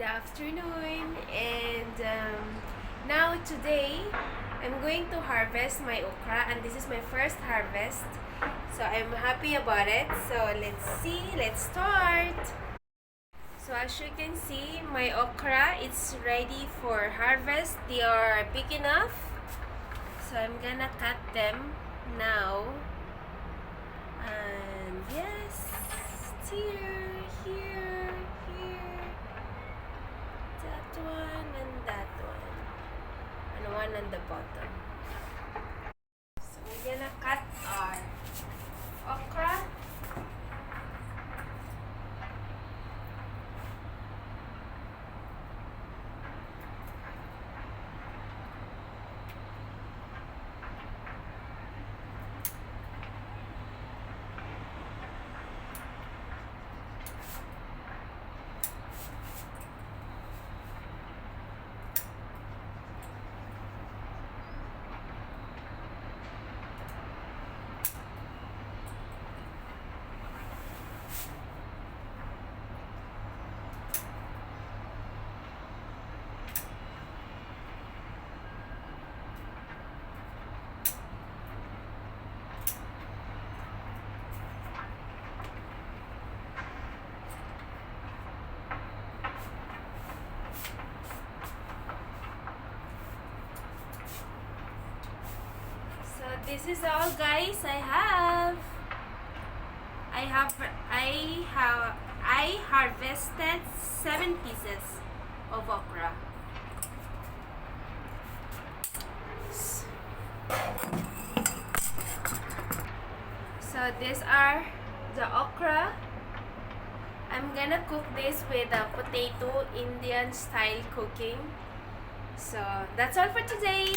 afternoon, and now today I'm going to harvest my okra, and this is my first harvest, so I'm happy about it. So let's start. So as you can see, my okra, it's ready for harvest. They are big enough, so I'm gonna cut them now. And yes, it's here, that one and that one, and one on the bottom. So we're gonna cut our okra. This is all, guys. I harvested 7 pieces of okra. So these are the okra. I'm gonna cook this with a potato Indian style cooking. So that's all for today.